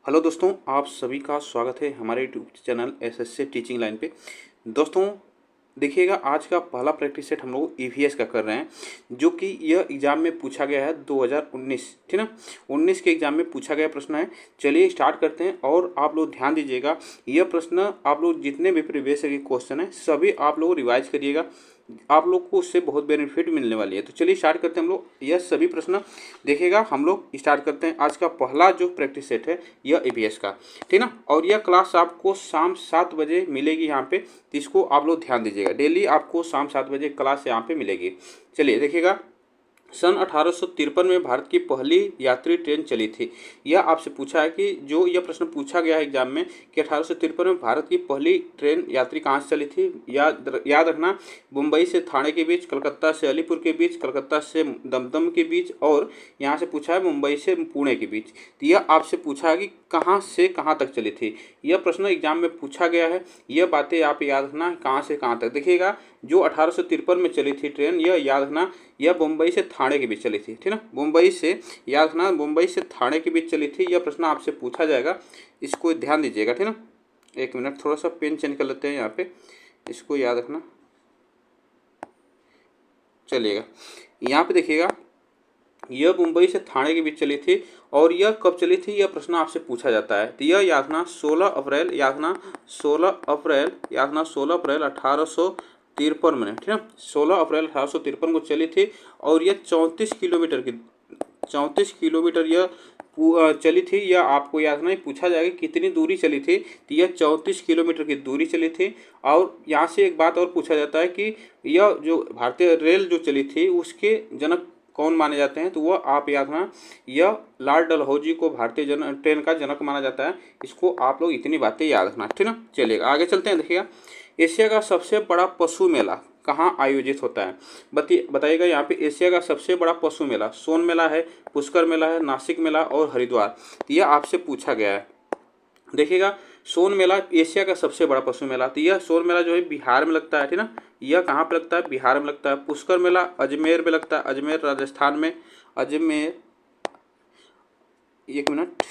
Hello दोस्तों, आप सभी का स्वागत है हमारे YouTube channel SSC teaching line पे। दोस्तों देखिएगा, आज का पहला प्रैक्टिस सेट हम लोग ईवीएस का कर रहे हैं, जो कि यह एग्ज़ाम में पूछा गया है 2019, ठीक ना। 19 के एग्ज़ाम में पूछा गया प्रश्न है। चलिए स्टार्ट करते हैं और आप लोग ध्यान दीजिएगा। यह प्रश्न आप लोग जितने भी प्रीवियस के क्वेश्चन हैं सभी आप लोग रिवाइज करिएगा, आप लोग को उससे बहुत बेनिफिट मिलने वाली है। तो चलिए स्टार्ट करते हैं हम लोग। यह सभी प्रश्न देखिएगा, हम लोग स्टार्ट करते हैं। आज का पहला जो प्रैक्टिस सेट है यह ईवीएस का, ठीक ना। और यह क्लास आपको शाम 7 बजे मिलेगी यहाँ पे, तो इसको आप लोग ध्यान दीजिएगा। डेली आपको शाम 7 बजे क्लास यहाँ पे मिलेगी। चलिए देखिएगा, सन 1853 में भारत की पहली यात्री ट्रेन चली थी। यह आपसे पूछा है कि जो यह प्रश्न पूछा गया है एग्जाम में कि 1853 में भारत की पहली ट्रेन यात्री कहाँ से चली थी। याद रखना, मुंबई से थाने के बीच, कलकत्ता से अलीपुर के बीच, कलकत्ता से दमदम के बीच, और यहाँ से पूछा है मुंबई से पुणे के बीच। तो यह आपसे पूछा है कि कहाँ से कहाँ तक चली थी। यह प्रश्न एग्जाम में पूछा गया है। यह बातें आप याद रखना, कहाँ से कहाँ तक। देखिएगा, जो 1853 में चली थी ट्रेन, यह याद रखना, यह मुंबई से थाने के बीच चली थी, ठीक ना। मुंबई से, याद रखना, मुंबई से थाने के बीच चली थी। यह प्रश्न आपसे पूछा जाएगा, इसको ध्यान दीजिएगा, ठीक ना। एक मिनट, थोड़ा सा पेन चेंज कर लेते हैं यहाँ पे, इसको याद रखना। चलिएगा, यहाँ पे देखिएगा, यह मुंबई से थाने के बीच चली थी। और यह कब चली थी, यह प्रश्न आपसे पूछा जाता है। तो यह याद रखना 16 अप्रैल, याद रखना 16 अप्रैल, याद रखना 16 अप्रैल 1853 में, ठीक है। 16 अप्रैल 1853 को चली थी। और यह 34 किलोमीटर की, 34 किलोमीटर यह चली थी। यह आपको याद रखना, पूछा जाएगा कितनी दूरी चली थी। तो यह 34 किलोमीटर की दूरी चली थी। और यहाँ से एक बात और पूछा जाता है कि यह जो भारतीय रेल जो चली थी उसके जनक कौन माने जाते हैं। तो वह आप याद रखना, यह लाल डलहौजी को भारतीय ट्रेन का जनक माना जाता है। इसको आप लोग इतनी बातें याद रखना, ठीक ना। चलिएगा आगे चलते हैं। देखिएगा, एशिया का सबसे बड़ा पशु मेला कहाँ आयोजित होता है। बताइएगा यहाँ पे, एशिया का सबसे बड़ा पशु मेला सोन मेला है, पुष्कर मेला है, नासिक मेला और हरिद्वार। यह आपसे पूछा गया है। देखिएगा, सोन मेला एशिया का सबसे बड़ा पशु मेला। तो यह सोन मेला जो है बिहार में लगता है, ठीक ना। यह कहाँ पे लगता है, बिहार में लगता है। पुष्कर मेला अजमेर में लगता है, अजमेर राजस्थान में। अजमेर, एक मिनट,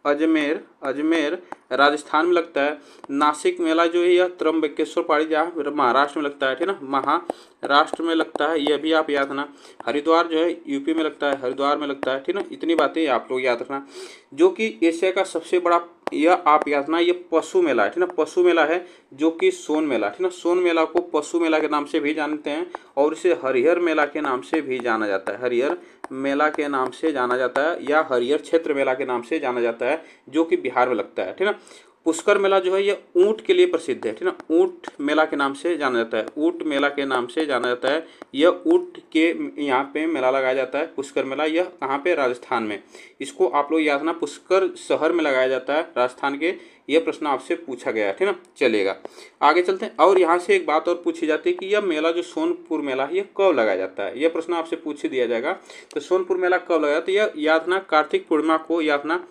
अजमेर राजस्थान में लगता है। नासिक मेला जो है यह त्र्यंबकेश्वर पहाड़ी जहाँ महाराष्ट्र में लगता है, ठीक ना, महाराष्ट्र में लगता है। यह भी आप याद रखना। हरिद्वार जो है यूपी में लगता है, हरिद्वार में लगता है, ठीक ना। इतनी बातें आप लोग याद रखना। जो कि एशिया का सबसे बड़ा, यह आप याद रखना, यह पशु मेला है, ठीक ना। पशु मेला है जो कि सोन मेला, ठीक ना। सोन मेला को पशु मेला के नाम से भी जानते हैं और इसे हरिहर मेला के नाम से भी जाना जाता है। हरिहर मेला के नाम से जाना जाता है या हरिहर क्षेत्र मेला के नाम से जाना जाता है, जो कि बिहार में लगता है, ठीक ना। पुष्कर मेला जो है यह ऊंट के लिए प्रसिद्ध है, ठीक ना। ऊंट मेला के नाम से जाना जाता है, ऊंट मेला के नाम से जाना जाता है। यह ऊंट के यहाँ पे मेला लगाया जाता है, पुष्कर मेला। यह कहाँ पे, राजस्थान में। इसको आप लोग याद रखना, पुष्कर शहर में लगाया जाता है राजस्थान के। यह प्रश्न आपसे पूछा गया है, ठीक ना। चलेगा आगे चलते हैं। और यहाँ से एक बात और पूछी जाती है कि यह मेला जो सोनपुर मेला है यह कब लगाया जाता है। यह प्रश्न आपसे पूछ दिया जाएगा। तो सोनपुर मेला कब लगाया, तो यह याद रखना कार्तिक पूर्णिमा को, याद रखना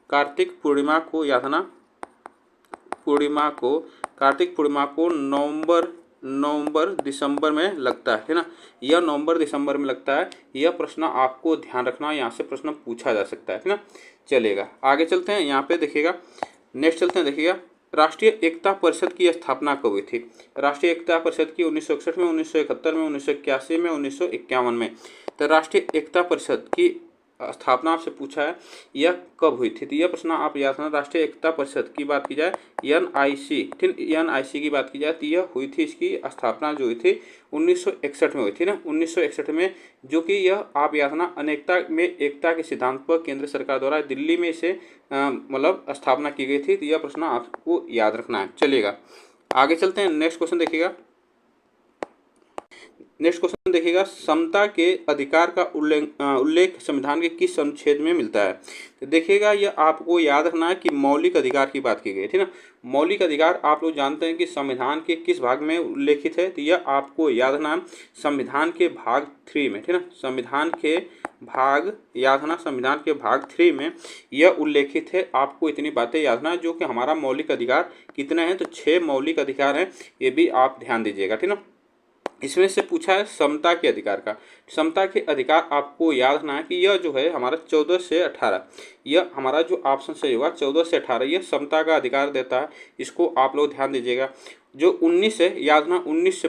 कार्तिक पूर्णिमा को, याद रखना कार्तिक पूर्णिमा को नवंबर दिसंबर में लगता है, ना। यह नवंबर दिसंबर में लगता है। यह प्रश्न आपको ध्यान रखना, यहाँ से प्रश्न पूछा जा सकता है, ना। चलेगा आगे चलते हैं। यहाँ पे देखिएगा, नेक्स्ट चलते हैं। देखिएगा, राष्ट्रीय एकता परिषद की स्थापना कब हुई थी। राष्ट्रीय एकता परिषद की 1961 में, 1971 में, 1981 में, 1951 में। तो राष्ट्रीय एकता परिषद की स्थापना आपसे पूछा है, यह कब हुई थी। तो यह प्रश्न आप याद रखना, राष्ट्रीय एकता परिषद की बात की जाए, एनआईसी, ठीक, एनआईसी की बात की जाए तो यह हुई थी, इसकी स्थापना जो हुई थी 1961 में हुई थी, ना। 1961 में, जो कि यह आप याद रखना अनेकता में एकता के सिद्धांत पर केंद्र सरकार द्वारा दिल्ली में इसे मतलब स्थापना की गई थी। तो यह प्रश्न आपको याद रखना है। चलिएगा आगे चलते हैं। नेक्स्ट क्वेश्चन देखिएगा, समता के अधिकार का उल्लेख संविधान के किस अनुच्छेद में मिलता है। तो देखिएगा, यह आपको याद रखना है कि मौलिक अधिकार की बात की गई, ठीक ना। मौलिक अधिकार आप लोग जानते हैं कि संविधान के किस भाग में उल्लेखित है। तो यह आपको याद रखना है संविधान के भाग 3 में, ठीक ना। संविधान के भाग, याद रखना, संविधान के भाग 3 में यह उल्लेखित है। आपको इतनी बातें याद रखना, जो कि हमारा मौलिक अधिकार कितने हैं, तो 6 मौलिक अधिकार हैं। ये भी आप ध्यान दीजिएगा, ठीक ना। इसमें से पूछा है समता के अधिकार का। समता के अधिकार आपको याद रखना है कि यह जो है हमारा 14 से 18, यह हमारा जो ऑप्शन सही होगा 14 से 18, यह समता का अधिकार देता है। इसको आप लोग ध्यान दीजिएगा। जो 19 है, याद रखना 19 से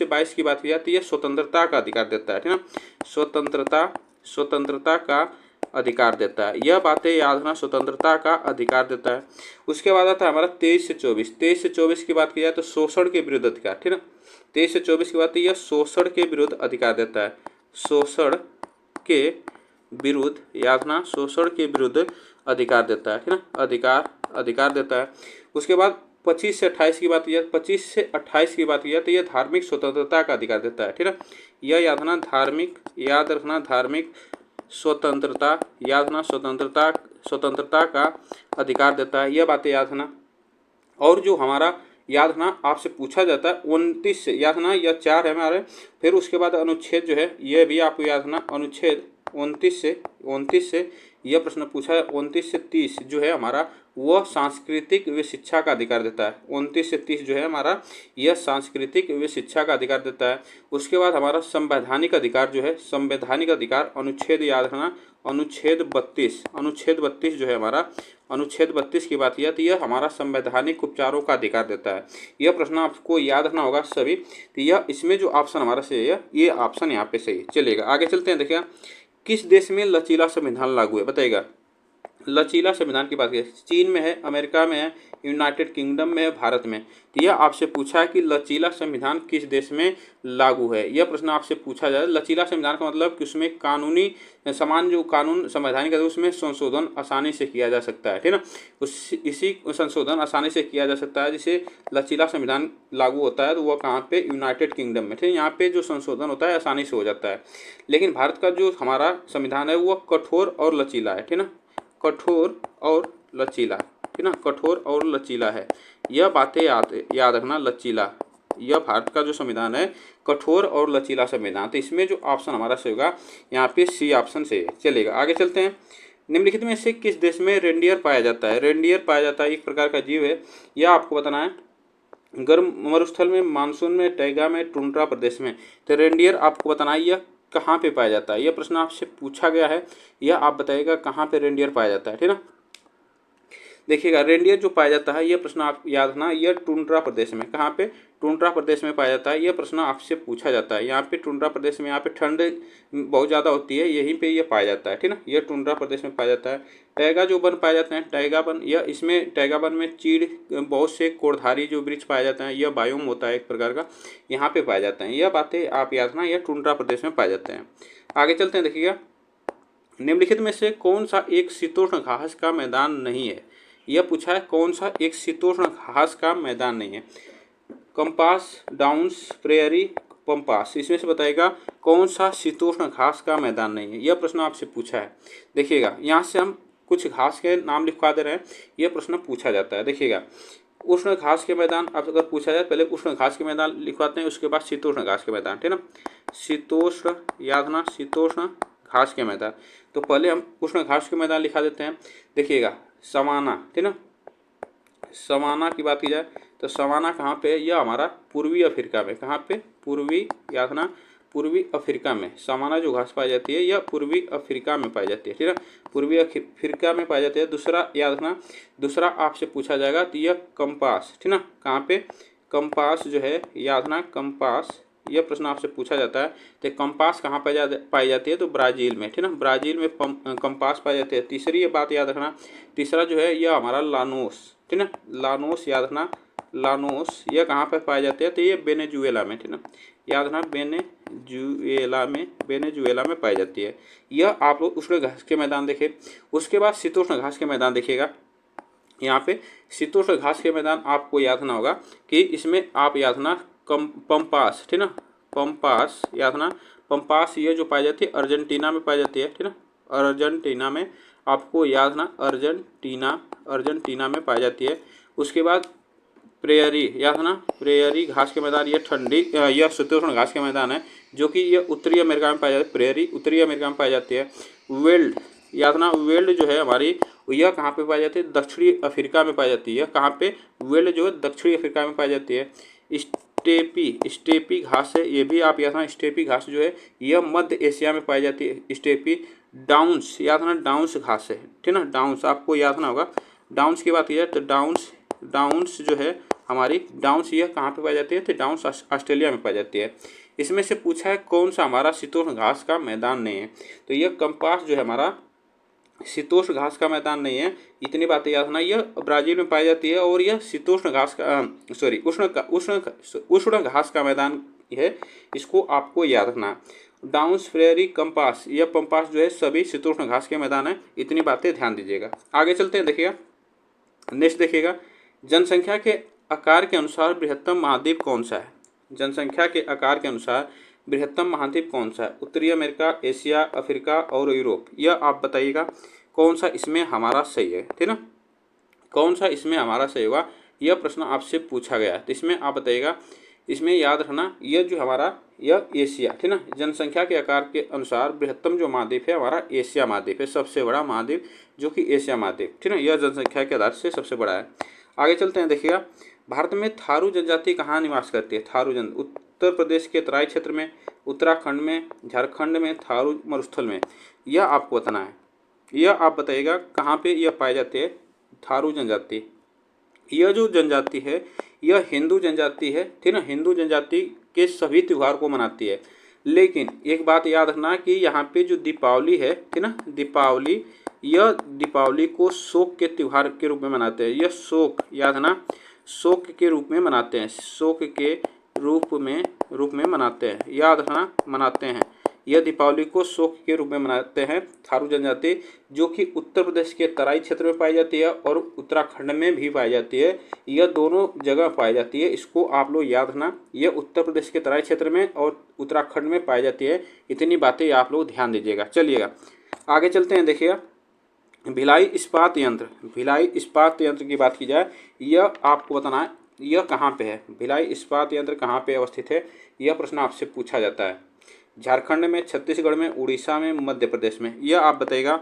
22 की बात की जाती है, यह स्वतंत्रता का अधिकार देता है, ठीक ना। स्वतंत्रता का अधिकार देता है, यह बातें याद रखना, स्वतंत्रता का अधिकार देता है। उसके बाद आता है हमारा 23 से 24 की बात की जाए तो शोषण के विरुद्ध अधिकार, ठीक ना। 23 से 24 की बात यह शोषण के विरुद्ध अधिकार देता है। शोषण के विरुद्ध, याद रखना, शोषण के विरुद्ध अधिकार देता है, ठीक ना। अधिकार देता है। उसके बाद 25 से 28 की बात की जाए, 25 से 28 की बात की जाए तो यह धार्मिक स्वतंत्रता का अधिकार देता है, ठीक ना। यह याद रखना धार्मिक स्वतंत्रता, याद रखना स्वतंत्रता का अधिकार देता है, यह बातें याद रखना। और जो हमारा याद रखना आपसे पूछा जाता है 29 से, याद रखना यह 4 है हमारे। फिर उसके बाद अनुच्छेद जो है यह भी आपको याद रखना, अनुच्छेद 29 से यह प्रश्न पूछा है। 29 से 30 जो है हमारा वह सांस्कृतिक व शिक्षा का अधिकार देता है। 29 से 30 जो है हमारा यह सांस्कृतिक व शिक्षा का अधिकार देता है। उसके बाद हमारा संवैधानिक अधिकार जो है, संवैधानिक अधिकार अनुच्छेद याद रखना, अनुच्छेद 32 जो है हमारा, अनुच्छेद 32 की बात किया तो यह हमारा संवैधानिक उपचारों का अधिकार देता है। यह प्रश्न आपको याद रखना होगा सभी। तो यह इसमें जो ऑप्शन हमारा सही है, ये ऑप्शन यहाँ पे सही चलेगा। आगे चलते हैं। देखिए किस देश में लचीला संविधान लागू है, बताइएगा। लचीला संविधान की बात करें, चीन में है, अमेरिका में है, यूनाइटेड किंगडम में है, भारत में। तो यह आपसे पूछा है कि लचीला संविधान किस देश में लागू है, यह प्रश्न आपसे पूछा जाए। लचीला संविधान का मतलब कि उसमें कानूनी समान जो कानून संवैधानिक है उसमें संशोधन आसानी से किया जा सकता है, ठीक ना। इसी संशोधन आसानी से किया जा सकता है जिसे लचीला संविधान लागू होता है। तो वह कहाँ पे, यूनाइटेड किंगडम में, ठीक है। यहाँ पे जो संशोधन होता है आसानी से हो जाता है। लेकिन भारत का जो हमारा संविधान है वह कठोर और लचीला है, ठीक ना, कठोर और लचीला, ठीक ना, कठोर और लचीला है। यह बातें याद रखना, लचीला, यह भारत का जो संविधान है कठोर और लचीला संविधान। तो इसमें जो ऑप्शन हमारा सही होगा यहाँ पे सी ऑप्शन से चलेगा। आगे चलते हैं। निम्नलिखित में से किस देश में रेंडियर पाया जाता है। रेंडियर पाया जाता है एक प्रकार का जीव है, यह आपको बताना है। गर्म मरुस्थल में, मानसून में, टैगा में, टुंड्रा प्रदेश में। तो रेंडियर आपको बताना है यह कहाँ पे पाया जाता है। यह प्रश्न आपसे पूछा गया है, यह आप बताइएगा कहाँ पे रेंडियर पाया जाता है, ठीक ना। देखिएगा रेंडियर जो पाया जाता है, यह प्रश्न आप याद रखना, यह टुंड्रा प्रदेश में, कहाँ पे, टुंड्रा प्रदेश में पाया जाता है। यह प्रश्न आपसे पूछा जाता है। यहाँ पे टुंड्रा प्रदेश में, यहाँ पे ठंड बहुत ज़्यादा होती है, यहीं पे यह पाया जाता है, ठीक ना। यह टुंड्रा प्रदेश में पाया जाता है। टैगा जो वन पाए जाते हैं, टैगा वन, यह इसमें टैगा वन में चीड़, बहुत से कोड़धारी जो वृक्ष पाए जाते हैं, यह बायोम होता है एक प्रकार का, यहाँ पे पाए जाते हैं। यह बातें आप याद रखना, यह टुंड्रा प्रदेश में पाए जाते हैं। आगे चलते हैं। देखिएगा निम्नलिखित में से कौन सा एक शीतोष्ण घास का मैदान नहीं है। यह पूछा है कौन सा एक शीतोष्ण घास का मैदान नहीं है। कंपास, डाउन्स, प्रेयरी, पंपास, इसमें से बताइएगा कौन सा शीतोष्ण घास का मैदान नहीं है। यह प्रश्न आपसे पूछा है। देखिएगा यहाँ से हम कुछ घास के नाम लिखवा दे रहे हैं, यह प्रश्न पूछा जाता है। देखिएगा उष्ण घास के मैदान आप अगर पूछा जाए, पहले उष्ण घास के मैदान लिखवाते हैं, उसके बाद शीतोष्ण घास के मैदान, ठीक ना। शीतोष्ण, याद रखना, शीतोष्ण घास के मैदान। तो पहले हम उष्ण घास के मैदान लिखा देते हैं। देखिएगा सवाना, ठीक ना, सवाना की बात की जाए तो सवाना कहाँ पे है, यह हमारा पूर्वी अफ्रीका में, कहाँ पे, पूर्वी, याद रखना, पूर्वी अफ्रीका में सवाना जो घास पाई जाती है यह पूर्वी अफ्रीका में पाई जाती है, ठीक है, पूर्वी अफ्रीका में पाई जाती है। दूसरा याद रखना, दूसरा आपसे पूछा जाएगा तो यह कंपास, ठीक ना, कहाँ पे, कंपास जो है, याद रखना, कंपास, यह प्रश्न आपसे पूछा जाता है। तो कंपास कहाँ पाई जाती है, तो ब्राज़ील में, ठीक ना, ब्राज़ील में कंपास पाई जाती है। तीसरी ये बात याद रखना, तीसरा जो है यह हमारा लानोस, ठीक ना, लानोस, याद रखना, लानोस, यह कहाँ पर पाए जाते हैं, तो ये वेनेजुएला में, ठीक ना, याद रखना, वेनेजुएला में पाई जाती है। यह आप लोग उष्ण घास के मैदान देखें। उसके बाद शीतोष्ण घास के मैदान देखिएगा। यहाँ पे शीतोष्ण घास के मैदान आपको याद रखना होगा कि इसमें आप याद रखना पंपास, ठीक ना, पंपास, याद रखना, पंपास ये जो पाई जाती है अर्जेंटीना में पाई जाती है, ठीक ना, अर्जेंटीना में, आपको याद रखना, अर्जेंटीना में पाई जाती है। उसके बाद प्रेयरी, याद रखना, प्रेयरी घास के मैदान, ये ठंडी, यह शीतोष्ण घास के मैदान है जो कि यह उत्तरी अमेरिका में पाई जाती है। प्रेयरी उत्तरी अमेरिका में पाई जाती है। वेल्ड, याद रखना, वेल्ड जो है हमारी, यह कहाँ पे पाई जाती है, दक्षिणी अफ्रीका में पाई जाती है। कहाँ पे, वेल्ड जो है दक्षिणी अफ्रीका में पाई जाती है। स्टेपी घास है, ये भी आप याद रखना। स्टेपी घास जो है यह मध्य एशिया में पाई जाती है। स्टेपी डाउन्स, याद रखना डाउन्स घास है, ठीक ना, डाउन्स आपको याद रखना होगा। डाउन्स की बात की जाए तो डाउन्स जो है हमारी, डाउन्स यह कहाँ पे पाई जाती है, तो डाउन्स ऑस्ट्रेलिया में पाई जाती है। इसमें से पूछा है कौन सा हमारा शीतोष्ण घास का मैदान नहीं है, तो यह कंपास जो है हमारा शीतोष्ण घास का मैदान नहीं है। इतनी बातें याद रखना, यह ब्राजील में पाई जाती है और यह शीतोष्ण घास का उष्ण घास का मैदान है, इसको आपको याद रखना। डाउन्स प्रेयरी कंपास, यह पंपास जो है सभी शीतोष्ण घास के मैदान है। इतनी बातें ध्यान दीजिएगा। आगे चलते हैं, देखिएगा नेक्स्ट देखिएगा, जनसंख्या के आकार के अनुसार बृहत्तम महाद्वीप कौन सा है। जनसंख्या के आकार के अनुसार बृहत्तम महाद्वीप कौन सा है, उत्तरी अमेरिका, एशिया, अफ्रीका और यूरोप। यह आप बताइएगा कौन सा इसमें हमारा सही है, ठीक ना, कौन सा इसमें हमारा सही होगा, यह प्रश्न आपसे पूछा गया है। तो इसमें आप बताइएगा, इसमें याद रखना यह जो हमारा यह एशिया, ठीक ना, जनसंख्या के आकार के अनुसार बृहत्तम जो महाद्वीप है हमारा एशिया महाद्वीप है, सबसे बड़ा महाद्वीप जो कि एशिया महाद्वीप, ठीक ना, यह जनसंख्या के आधार से सबसे बड़ा है। आगे चलते हैं, देखिएगा भारत में थारू जनजाति कहाँ निवास करती है। थारू जन उत्तर प्रदेश के तराई क्षेत्र में, उत्तराखंड में, झारखंड में, थारू मरुस्थल में, यह आपको बताना है। यह आप बताइएगा कहाँ पे यह पाई जाती है थारू जनजाति। यह जो जनजाति है यह हिंदू जनजाति है, ठीक ना, हिंदू जनजाति के सभी त्यौहार को मनाती है। लेकिन एक बात याद रखना कि यहाँ पे जो दीपावली है, ठीक ना, दीपावली, यह दीपावली को शोक के त्यौहार के रूप में मनाते हैं। यह शोक, याद रखना, शोक के रूप में मनाते हैं, शोक के रूप में मनाते हैं, याद रखना, मनाते हैं। यह दीपावली को शोक के रूप में मनाते हैं थारू जनजाति, जो कि उत्तर प्रदेश के तराई क्षेत्र में पाई जाती है और उत्तराखंड में भी पाई जाती है। यह दोनों जगह पाई जाती है, इसको आप लोग याद रखना। यह उत्तर प्रदेश के तराई क्षेत्र में और उत्तराखंड में पाई जाती है। इतनी बातें आप लोग ध्यान दीजिएगा। चलिएगा आगे चलते हैं, देखिएगा भिलाई इस्पात यंत्र, भिलाई इस्पात यंत्र की बात की जाए, यह आपको बताना है यह कहाँ पे है, भिलाई इस्पात यंत्र कहाँ पे अवस्थित है, यह प्रश्न आपसे पूछा जाता है। झारखंड में, छत्तीसगढ़ में, उड़ीसा में, मध्य प्रदेश में, यह आप बताइएगा।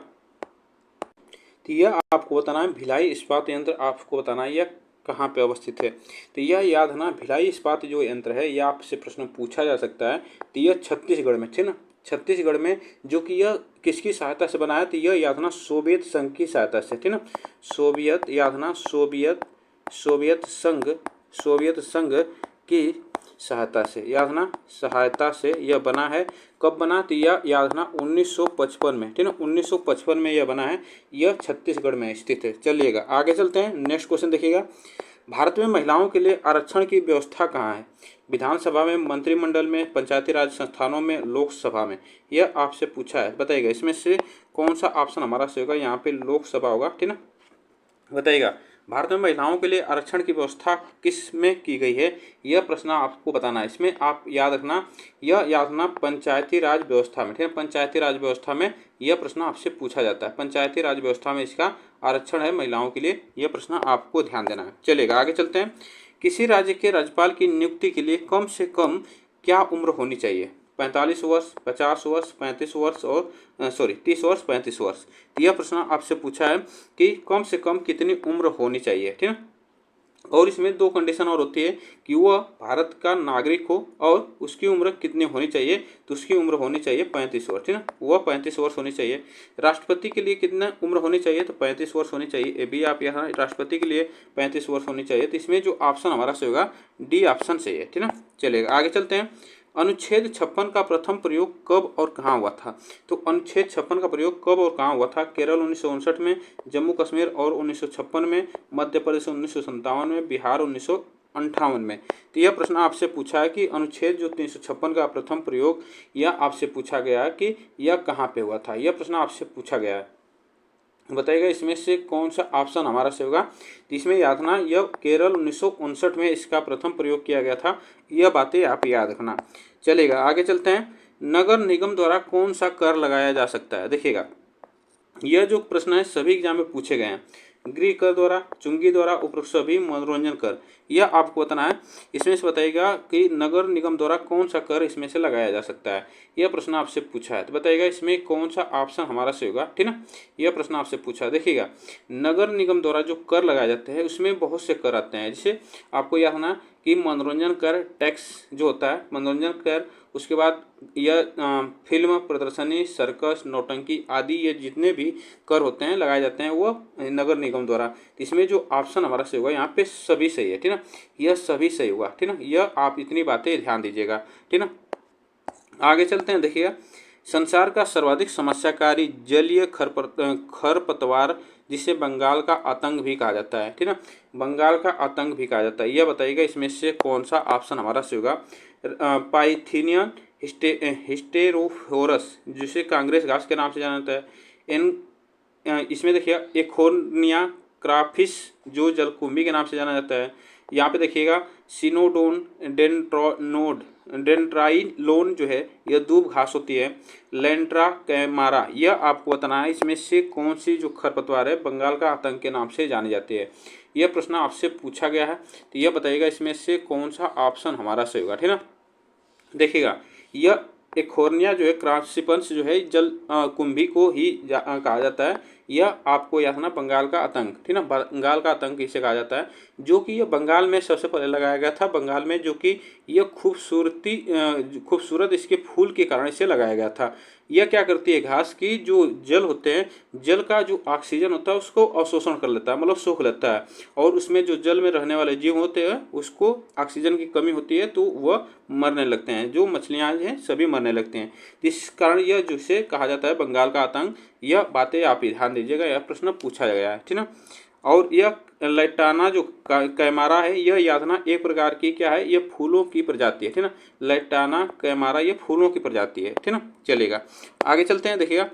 तो यह आपको बताना है भिलाई इस्पात यंत्र, आपको बताना है यह कहाँ पे अवस्थित है। तो यह याद है ना, भिलाई इस्पात जो यंत्र है यह आपसे प्रश्न पूछा जा सकता है। तो यह छत्तीसगढ़ में, ठीक ना, छत्तीसगढ़ में, जो कि यह किसकी सहायता से बना है, तो यह याद ना सोवियत संघ की सहायता से, ठीक ना, सोवियत, याद ना सोवियत संघ की सहायता से, याद ना, सहायता से यह बना है। कब बना, तो यह याद ना 1955 में, ठीक ना, 1955 में यह बना है। यह छत्तीसगढ़ में स्थित है। चलिएगा आगे चलते हैं, नेक्स्ट क्वेश्चन देखिएगा, भारत में महिलाओं के लिए आरक्षण की व्यवस्था कहाँ है। विधानसभा में, मंत्रिमंडल में, पंचायती राज संस्थानों में, लोकसभा में, यह आपसे पूछा है। बताइएगा इसमें से कौन सा ऑप्शन हमारा सही होगा। यहाँ पे लोकसभा होगा, ठीक ना, बताइएगा भारत में महिलाओं के लिए आरक्षण की व्यवस्था किस में की गई है, यह प्रश्न आपको बताना है। इसमें आप याद रखना, यह याद रखना पंचायती राज व्यवस्था में, ठीक है, पंचायती राज व्यवस्था में यह प्रश्न आपसे पूछा जाता है। पंचायती राज व्यवस्था में इसका आरक्षण है महिलाओं के लिए, यह प्रश्न आपको ध्यान देना है। चलेगा आगे चलते हैं, किसी राज्य के राज्यपाल की नियुक्ति के लिए कम से कम क्या उम्र होनी चाहिए। 45 वर्ष, 50 वर्ष, 35 वर्ष और 30 वर्ष, 35 वर्ष। यह प्रश्न आपसे पूछा है कि कम से कम कितनी उम्र होनी चाहिए, ठीक है। और इसमें दो कंडीशन और होती है कि वह भारत का नागरिक हो और उसकी उम्र कितनी होनी चाहिए, तो उसकी उम्र होनी चाहिए 35 वर्ष, ठीक है, वह 35 वर्ष होनी चाहिए। राष्ट्रपति के लिए कितना उम्र होनी चाहिए, तो 35 वर्ष होनी चाहिए। ये भी आप यहाँ राष्ट्रपति के लिए 35 वर्ष होनी चाहिए। तो इसमें जो ऑप्शन हमारा सही होगा डी ऑप्शन सही है, ठीक है। चलेगा आगे चलते हैं, अनुच्छेद 56 का प्रथम प्रयोग कब और कहाँ हुआ था। तो अनुच्छेद 56 का प्रयोग कब और कहाँ हुआ था। केरल 1959 में, जम्मू कश्मीर और 1956 में, मध्य प्रदेश 1957 में, बिहार 1958 में। तो यह प्रश्न आपसे पूछा है कि अनुच्छेद जो 356 का प्रथम प्रयोग, यह आपसे पूछा गया है कि यह कहाँ पे हुआ था। यह प्रश्न आपसे पूछा गया है, बताइएगा इसमें से कौन सा ऑप्शन हमारा से होगा। तो इसमें याद रखना यह केरल 1959 में इसका प्रथम प्रयोग किया गया था। यह बातें आप याद रखना। चलेगा आगे चलते हैं, नगर निगम द्वारा कौन सा कर लगाया जा सकता है। देखिएगा यह जो प्रश्न है सभी एग्जाम में पूछे गए हैं। गृह कर द्वारा, चुंगी द्वारा, उपरोक्त सभी, मनोरंजन कर। यह आपको बताना है। इसमें से बताइएगा कि नगर निगम द्वारा कौन सा कर इसमें से लगाया जा सकता है। यह प्रश्न आपसे पूछा है, तो बताइएगा इसमें कौन सा ऑप्शन हमारा सही होगा, ठीक ना। यह प्रश्न आपसे पूछा है। देखिएगा, नगर निगम द्वारा जो कर लगाए जाते हैं उसमें बहुत से कर आते हैं। जैसे आपको यह होना कि मनोरंजन कर, टैक्स जो होता है मनोरंजन कर, उसके बाद यह फिल्म प्रदर्शनी, सर्कस, नौटंकी आदि ये जितने भी कर होते हैं लगाए जाते हैं वो नगर निगम द्वारा। तो इसमें जो ऑप्शन हमारा सही होगा यहाँ पे सभी सही है, ठीक ना। यह सभी सही होगा, ठीक ना। यह आप इतनी बातें ध्यान दीजिएगा, ठीक ना। आगे चलते हैं। देखिएगा, संसार का सर्वाधिक समस्याकारी जलीय खरपतवार जिसे बंगाल का आतंक भी कहा जाता है, ठीक ना। बंगाल का आतंक भी कहा जाता है। यह बताइएगा इसमें से कौन सा ऑप्शन हमारा सही होगा। पाइथीनियन हिस्टेरोफोरस जिसे कांग्रेस घास के नाम से जाना जाता है। इसमें देखिएगा एकोर्निया क्राफिस जो जलकुंभी के नाम से जाना जाता है। यहाँ पे देखिएगा सिनोडोन डेंड्राइलोन जो है यह दूब घास होती है। लेंट्रा कैमारा, यह आपको बताना है इसमें से कौन सी जो खरपतवार है बंगाल का आतंक के नाम से जानी जाती है। यह प्रश्न आपसे पूछा गया है, तो यह बताइएगा इसमें से कौन सा ऑप्शन हमारा सही होगा, ठीक ना। देखिएगा, यह एकोर्निया जो है क्रासिपन्स जो है जल कुंभी को ही कहा जाता है। यह आपको याद ना बंगाल का आतंक, ठीक ना। बंगाल का आतंक इसे कहा जाता है, जो कि यह बंगाल में सबसे पहले लगाया गया था। बंगाल में जो कि यह खूबसूरत इसके फूल के कारण इसे लगाया गया था। यह क्या करती है, घास की जो जल होते हैं, जल का जो ऑक्सीजन होता है उसको अवशोषण कर लेता है, मतलब सोख लेता है। और उसमें जो जल में रहने वाले जीव होते हैं उसको ऑक्सीजन की कमी होती है तो वह मरने लगते हैं। जो मछलियाँ हैं सभी मरने लगते हैं। इस कारण यह जिसे कहा जाता है बंगाल का आतंक। यह बातें आप ही ध्यान दीजिएगा, यह प्रश्न पूछा गया है, ठीक ना। और यह लैटाना जो कैमारा है यह यातना एक प्रकार की क्या है, यह फूलों की प्रजाति है, ठीक ना। लैटाना कैमारा ये फूलों की प्रजाति है, ठीक ना। चलेगा, आगे चलते हैं। देखिएगा,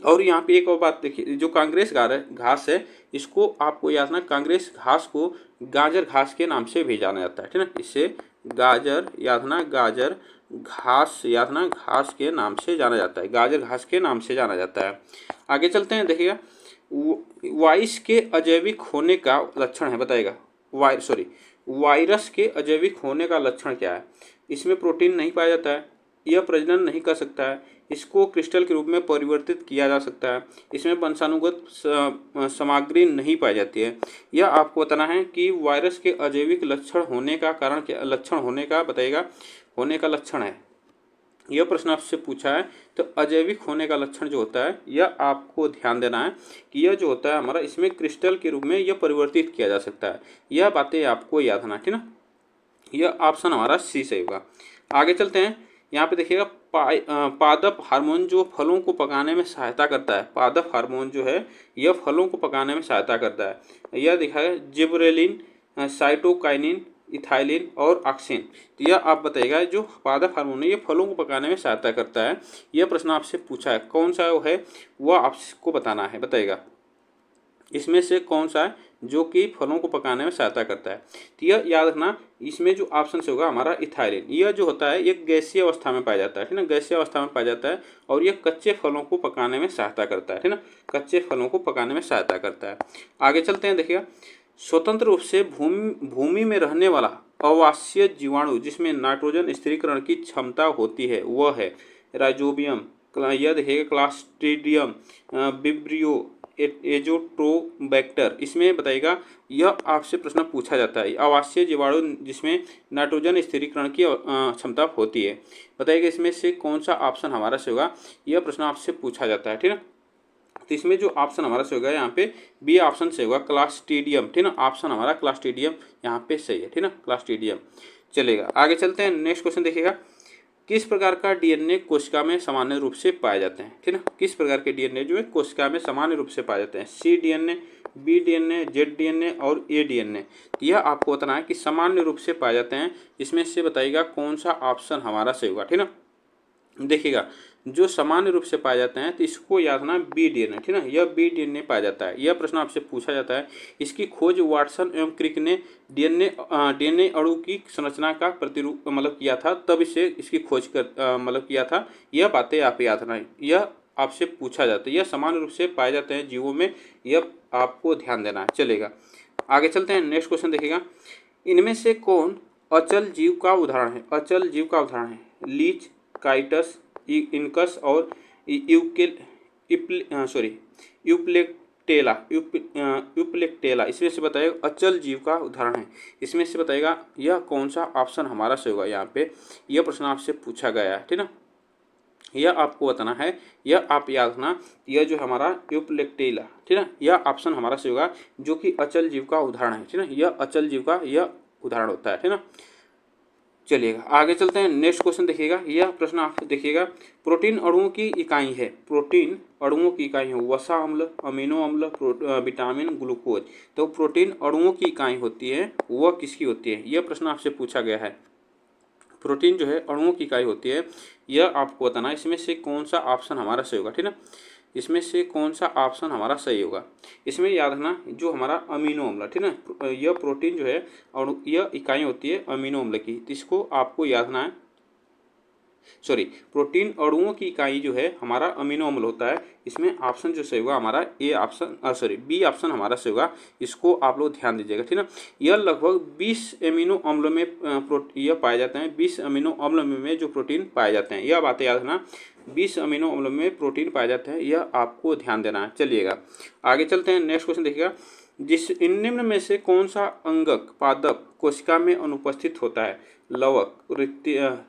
और यहाँ पे एक और बात देखिए, जो कांग्रेस घास है इसको आपको याद ना, कांग्रेस घास को गाजर घास के नाम से भी जाना जाता है, ठीक ना। इसे गाजर यादना, गाजर घास यादना, घास के नाम से जाना जाता है, गाजर घास के नाम से जाना जाता है। आगे चलते हैं। देखिएगा, वाइस के अजैविक होने का लक्षण है, बताएगा वायरस के अजैविक होने का लक्षण क्या है। इसमें प्रोटीन नहीं पाया जाता है, यह प्रजनन नहीं कर सकता है, इसको क्रिस्टल के रूप में परिवर्तित किया जा सकता है, इसमें वंशानुगत सामग्री नहीं पाई जाती है। यह आपको बताना है कि वायरस के अजैविक लक्षण होने का कारण क्या, लक्षण होने का बताइएगा, होने का लक्षण है। यह प्रश्न आपसे पूछा है, तो अजैविक होने का लक्षण जो होता है यह आपको ध्यान देना है कि यह जो होता है हमारा इसमें क्रिस्टल के रूप में यह परिवर्तित किया जा सकता है। यह बातें आपको याद रखना, ठीक ना। यह ऑप्शन हमारा सी सही होगा। आगे चलते हैं। यहाँ पे देखिएगा, पादप हार्मोन जो फलों को पकाने में सहायता करता है, पादप हार्मोन जो है यह फलों को पकाने में सहायता करता है। यह देखा है जिब्रेलिन, साइटोकाइनिन, इथाइलिन और ऑक्सिन। तो यह आप बताइएगा जो पादप हार्मोन है ये फलों को पकाने में सहायता करता है। यह प्रश्न आपसे पूछा है, कौन सा वो है वह आपको बताना है, बताइएगा इसमें से कौन सा है जो कि फलों को पकाने में सहायता करता है। तो यह याद रखना, इसमें जो ऑप्शन से होगा हमारा इथाइलिन। यह जो होता है एक गैसीय अवस्था में पाया जाता है, ठीक ना, गैसीय अवस्था में पाया जाता है और यह कच्चे फलों को पकाने में सहायता करता है, ठीक ना, कच्चे फलों को पकाने में सहायता करता है। आगे चलते हैं। देखिएगा, स्वतंत्र रूप से भूमि में रहने वाला अवासीय जीवाणु जिसमें नाइट्रोजन स्थिरीकरण की क्षमता होती है वह है राइजोबियम। यह देखिएगा क्लास्ट्रीडियम, विब्रियो, एजोट्रोबैक्टर। इसमें बताइएगा, यह आपसे प्रश्न पूछा जाता है आवासीय जीवाणु जिसमें नाइट्रोजन स्थिरीकरण की क्षमता होती है। बताइएगा इसमें से कौन सा ऑप्शन हमारा से होगा, यह प्रश्न आपसे पूछा जाता है, ठीक है। तो इसमें जो ऑप्शन हमारा से होगा यहाँ पे बी ऑप्शन से होगा क्लास्ट्रीडियम, ठीक ना। ऑप्शन हमारा क्लास्ट्रीडियम यहाँ पे सही है, ठीक ना, क्लास्ट्रीडियम। चलेगा, आगे चलते हैं। नेक्स्ट क्वेश्चन देखिएगा, किस प्रकार का डीएनए कोशिका में सामान्य रूप से पाए जाते हैं, ठीक ना। किस प्रकार के डीएनए जो है कोशिका में सामान्य रूप से पाए जाते हैं, C DNA, B DNA, Z DNA और ए डीएनए। यह आपको बताना है कि सामान्य रूप से पाए जाते हैं। इसमें से बताइएगा कौन सा ऑप्शन हमारा सही होगा, ठीक ना। देखिएगा, जो सामान्य रूप से पाए जाते हैं तो इसको याद रखना बी डीएनए, ठीक ना, यह बी डीएनए पाया जाता है। यह प्रश्न आपसे पूछा जाता है। इसकी खोज वाटसन एवं क्रिक ने डीएनए अणु की संरचना का प्रतिरूप मतलब किया था, तब इसे इसकी खोज कर मतलब किया था। यह बातें आप याद रखना, यह आपसे पूछा जाता है। यह सामान्य रूप से पाए जाते हैं जीवों में, यह आपको ध्यान देना है। चलेगा, आगे चलते हैं। नेक्स्ट क्वेश्चन देखिएगा, इनमें से कौन अचल जीव का उदाहरण है? अचल जीव का उदाहरण है लीच, काइटस, इनकस और यूप्लेक्टेला। इसमें से बताइएगा अचल जीव का उदाहरण है। इसमें से बताइएगा यह कौन सा ऑप्शन हमारा सही होगा। यहाँ पे यह प्रश्न आपसे पूछा गया है, ठीक ना। यह आपको बताना है, यह आप याद रखना, यह जो हमारा यूप्लेक्टेला, ठीक ना, यह ऑप्शन हमारा सही होगा, जो कि अचल जीव का उदाहरण है, ठीक ना। यह अचल जीव का यह उदाहरण होता है, ठीक ना। चलिएगा, आगे चलते हैं। नेक्स्ट क्वेश्चन देखिएगा, यह प्रश्न आप देखिएगा, प्रोटीन अणुओं की इकाई है। प्रोटीन अणुओं की इकाई है वसा अम्ल, अमीनो अम्ल, विटामिन, ग्लूकोज। तो प्रोटीन अणुओं की इकाई होती है, वह किसकी होती है? यह प्रश्न आपसे पूछा गया है। प्रोटीन जो है अणुओं की इकाई होती है, यह आपको बताना है। इसमें से कौन सा ऑप्शन हमारा सही होगा, ठीक ना। इसमें से कौन सा ऑप्शन हमारा सही होगा? इसमें याद रखना जो हमारा अमीनो अम्ल, ठीक ना, यह प्रोटीन जो है और यह इकाई होती है अमीनो अम्ल की, तो इसको आपको याद रखना है। प्रोटीन अणुओं की इकाई जो है हमारा अमीनो अम्ल होता है। इसमें ऑप्शन जो सही होगा हमारा ए ऑप्शन, बी ऑप्शन हमारा सही होगा। इसको आप लोग ध्यान दीजिएगा, ठीक ना। यह लगभग 20 अमीनो अम्ल में यह पाए जाते हैं। 20 अमीनो अम्ल में जो प्रोटीन पाए जाते हैं, यह बातें याद रखना। 20 अमीनो अम्ल में प्रोटीन पाए जाते हैं, यह आपको ध्यान देना है। चलिएगा, आगे चलते हैं। नेक्स्ट क्वेश्चन देखिएगा, जिस निम्न में से कौन सा अंगक पादप कोशिका में अनुपस्थित होता है? लवक,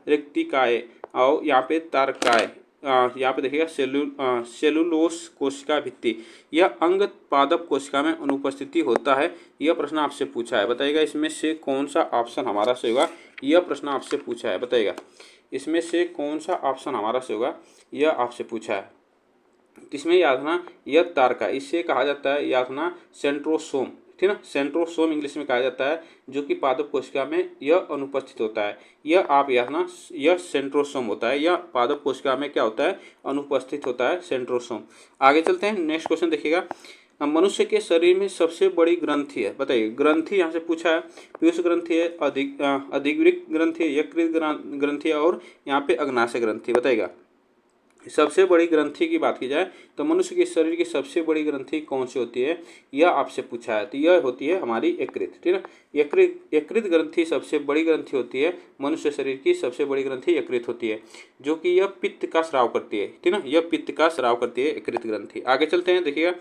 रिक्तिकाय और यहाँ पे तारकाय, यहाँ पे देखिएगा सेलुलोस कोशिका भित्ति, यह अंग पादप कोशिका में अनुपस्थिति होता है। यह प्रश्न आपसे पूछा है, बताइएगा इसमें से कौन सा ऑप्शन हमारा सही होगा? यह प्रश्न आपसे पूछा है, बताइएगा इसमें से कौन सा ऑप्शन हमारा सही होगा? यह आपसे पूछा है। इसमें याद रखना यह तारका, इससे कहा जाता है याद रखना सेंट्रोसोम, ठीक ना। सेंट्रोसोम इंग्लिश में कहा जाता है, जो कि पादप कोशिका में यह अनुपस्थित होता है। यह आप याद रखना, यह सेंट्रोसोम होता है, यह पादप कोशिका में क्या होता है? अनुपस्थित होता है, सेंट्रोसोम। आगे चलते हैं। नेक्स्ट क्वेश्चन देखिएगा, मनुष्य के शरीर में सबसे बड़ी ग्रंथि है, बताइए। ग्रंथि यहाँ से पूछा है, पीयूष ग्रंथि है, अधिवृक्क ग्रंथि है, यकृत ग्रंथि है और यहाँ पे अग्नाशय ग्रंथि। बताइएगा सबसे बड़ी ग्रंथि की बात की जाए तो मनुष्य के शरीर की सबसे बड़ी ग्रंथि कौन सी होती है? यह आपसे पूछा है, तो यह होती है हमारी यकृत, ठीक है। यकृत ग्रंथि सबसे बड़ी ग्रंथि होती है। मनुष्य शरीर की सबसे बड़ी ग्रंथि यकृत होती है, जो कि यह पित्त का स्राव करती है, ठीक ना। यह पित्त का स्राव करती है यकृत ग्रंथि। आगे चलते हैं, देखिएगा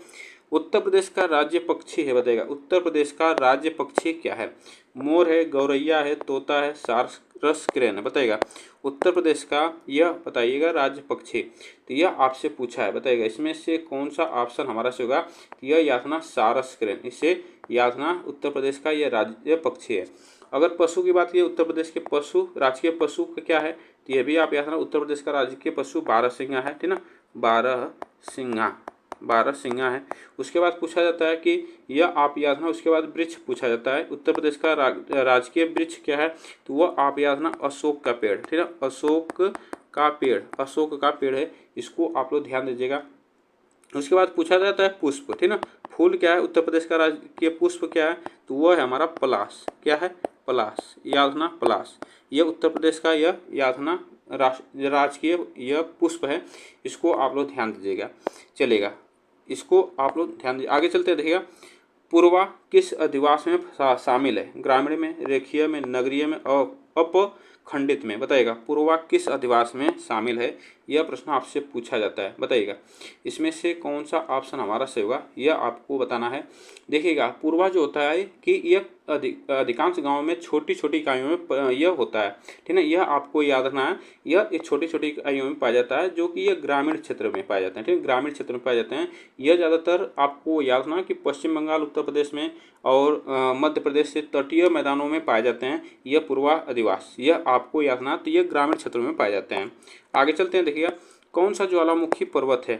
उत्तर प्रदेश का राज्य पक्षी है, बताइएगा उत्तर प्रदेश का राज्य पक्षी क्या है? मोर है, गौरैया है, तोता है, सारस क्रेन है। बताइएगा उत्तर प्रदेश का यह बताइएगा राज्य पक्षी, तो यह आपसे पूछा है, बताइएगा इसमें से कौन सा ऑप्शन हमारा से होगा? यह याद रखना सारस क्रेन, इसे याद रखना उत्तर प्रदेश का यह राज्य पक्षी है। अगर पशु की बात की उत्तर प्रदेश के पशु राजकीय पशु क्या है, तो यह भी आप याद रखना उत्तर प्रदेश का राजकीय पशु बारहसिंगा है, ठीक ना। बारहसिंगा है। उसके बाद पूछा जाता है कि यह आप याद रखना, उसके बाद वृक्ष पूछा जाता है, उत्तर प्रदेश का राजकीय वृक्ष क्या है? तो वह आप याद रखना अशोक का पेड़, ठीक है। अशोक का पेड़ है, इसको आप लोग ध्यान दीजिएगा। उसके बाद पूछा जाता है पुष्प, ठीक ना। फूल क्या है? उत्तर प्रदेश का राजकीय पुष्प क्या है? तो वह है हमारा पलाश। क्या है? पलाश, याद रखना पलाश। यह उत्तर प्रदेश का यह याद रखना राजकीय यह पुष्प है, इसको आप लोग ध्यान दीजिएगा। चलेगा, इसको आप लोग ध्यान दीजिए। आगे चलते हैं, देखिएगा पूर्वा किस अधिवास में शामिल है? ग्रामीण में, रेखीय में, नगरीय में और अपखंडित में। बताइएगा पूर्वा किस अधिवास में शामिल है? यह प्रश्न आपसे पूछा जाता है, बताइएगा इसमें से कौन सा ऑप्शन हमारा सही होगा? यह आपको बताना है। देखिएगा पूर्वा जो होता है कि यह अधिकांश गांवों में छोटी छोटी इकाइयों में यह होता है, ठीक है। यह आपको याद रखना है, यह एक छोटी छोटी इकाइयों में पाया जाता है, जो कि यह ग्रामीण क्षेत्र में पाए जाते हैं, ठीक है। ग्रामीण क्षेत्र में पाए जाते हैं। यह ज़्यादातर आपको याद रखना कि पश्चिम बंगाल, उत्तर प्रदेश में और मध्य प्रदेश से तटीय मैदानों में पाए जाते हैं। यह पूर्वा अधिवास, यह आपको याद रखना, तो यह ग्रामीण क्षेत्रों में पाए जाते हैं। आगे चलते हैं, देखिएगा कौन सा ज्वालामुखी पर्वत है?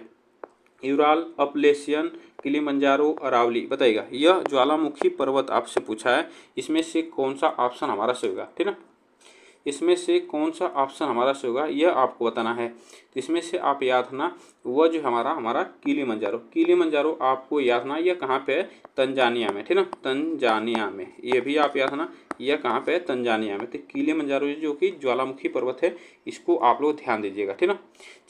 Ural, Appalachian, Kilimanjaro, Aravalli. बताइएगा यह ज्वालामुखी पर्वत आपसे पूछा है, इसमें से कौन सा ऑप्शन हमारा सही होगा, ठीक है। इसमें से कौन सा ऑप्शन हमारा सही होगा यह आपको बताना है। तो इसमें से आप याद रखना वह जो हमारा किलिमंजारो आपको याद रखना यह कहाँ पे है, तंजानिया में, ठीक ना, तंजानिया में। ये भी आप याद रखना यह कहाँ पे है, तंजानिया में। तो किलिमंजारो जो कि ज्वालामुखी पर्वत है, इसको आप लोग ध्यान दीजिएगा, ठीक ना।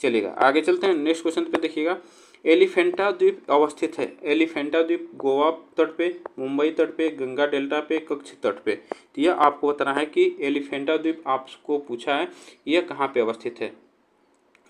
चलिएगा आगे चलते हैं। नेक्स्ट क्वेश्चन पे देखिएगा, एलिफेंटा द्वीप अवस्थित है। एलिफेंटा द्वीप गोवा तट पे, मुंबई तट पे, गंगा डेल्टा पे, कच्छ तट पे। तो यह आपको बताना है कि एलिफेंटा द्वीप आपको पूछा है यह कहाँ पे अवस्थित है।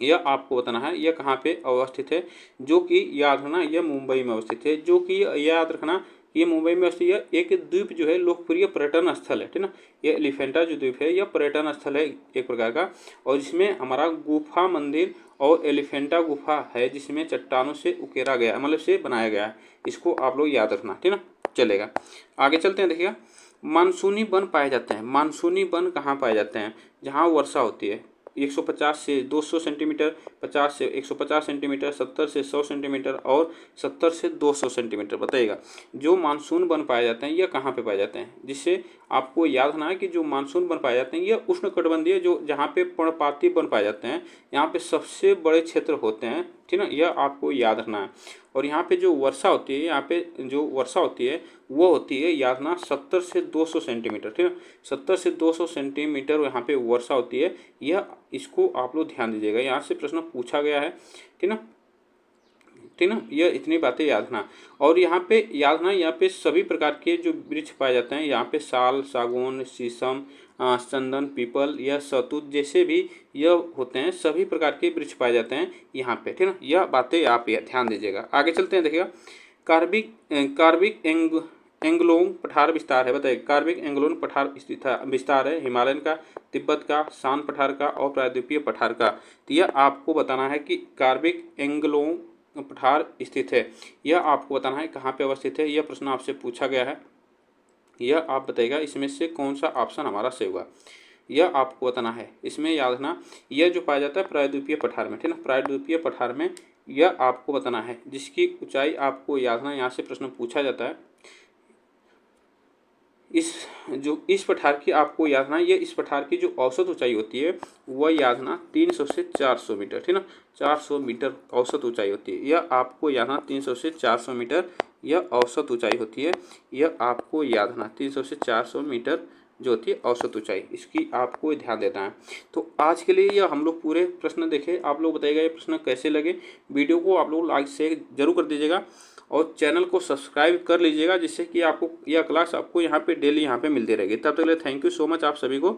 यह आपको बताना है यह कहाँ पे अवस्थित है, जो कि याद रखना यह मुंबई में अवस्थित है। जो कि याद रखना ये मुंबई में अवस्थित यह एक द्वीप जो है लोकप्रिय पर्यटन स्थल है, ठीक ना। यह एलिफेंटा जो द्वीप है यह पर्यटन स्थल है एक प्रकार का, और इसमें हमारा गुफा मंदिर और एलिफेंटा गुफा है जिसमें चट्टानों से उकेरा गया मतलब से बनाया गया है। इसको आप लोग याद रखना, ठीक ना। चलेगा आगे चलते हैं। देखिएगा मानसूनी वन पाए जाते हैं। मानसूनी वन कहाँ पाए जाते हैं, जहाँ वर्षा होती है 150 से 200 सेंटीमीटर, 50 से 150 सेंटीमीटर, 70 से 100 सेंटीमीटर और 70 से 200 सेंटीमीटर। बताइएगा जो मानसून वन पाए जाते हैं यह कहाँ पे पाए जाते हैं, जिससे आपको याद रखना है कि जो मानसून वन पाए जाते हैं यह उष्णकटिबंधीय जो जहाँ पे पर्णपाती वन पाए जाते हैं, यहाँ पे सबसे बड़े क्षेत्र होते हैं, ठीक ना। यह आपको याद रखना है। और यहाँ पे जो वर्षा होती है, यहाँ पे जो वर्षा होती है वो होती है याद रखना 70 से 200 सेंटीमीटर, ठीक है। 70 से 200 सेंटीमीटर यहाँ पे वर्षा होती है। यह इसको आप लोग ध्यान दीजिएगा, यहाँ से प्रश्न पूछा गया है, ठीक ना, ठीक ना। यह इतनी बातें याद रखना। और यहाँ पे याद रखना यहाँ पे सभी प्रकार के जो वृक्ष पाए जाते हैं, यहाँ पे साल, सागौन, शीशम, चंदन, पीपल या शहतूत जैसे भी यह होते हैं, सभी प्रकार के वृक्ष पाए जाते हैं यहाँ पे, ठीक ना। यह बातें आप ध्यान दीजिएगा। आगे चलते हैं। देखिएगा कार्बिक एंग्लोंग पठार विस्तार है। बताइए कार्बिक एंग्लोंग पठार विस्तार है हिमालयन का, तिब्बत का, शान पठार का और प्रायद्वीपीय पठार का। तो यह आपको बताना है कि कार्बिक एंग्लोंग पठार स्थित है, यह आपको बताना है कहाँ पे अवस्थित है। यह प्रश्न आपसे पूछा गया है, यह आप बताइएगा इसमें से कौन सा ऑप्शन हमारा सही होगा, यह आपको बताना है। इसमें याद रखना यह जो पाया जाता है प्रायद्वीपीय पठार में, ठीक ना, प्रायद्वीपीय पठार में यह आपको बताना है, जिसकी ऊंचाई आपको याद रखना, यहाँ से प्रश्न पूछा जाता है। इस पठार की आपको याद रखना ये इस पठार की जो औसत ऊंचाई होती है वह याद रखना 300 से 400 मीटर, ठीक ना, 400 मीटर औसत ऊंचाई होती है। यह आपको याद रखना 300 से 400 मीटर यह औसत ऊंचाई होती है। यह आपको याद रखना 300 से 400 मीटर जो होती है औसत ऊंचाई, इसकी आपको ध्यान देना है। तो आज के लिए यह हम लोग पूरे प्रश्न देखे। आप लोग बताइएगा ये प्रश्न कैसे लगे। वीडियो को आप लोग लाइक शेयर जरूर कर दीजिएगा और चैनल को सब्सक्राइब कर लीजिएगा, जिससे कि आपको यह क्लास आपको यहाँ पे डेली यहाँ पे मिलती रहेगी। तब तक के लिए थैंक यू सो मच आप सभी को।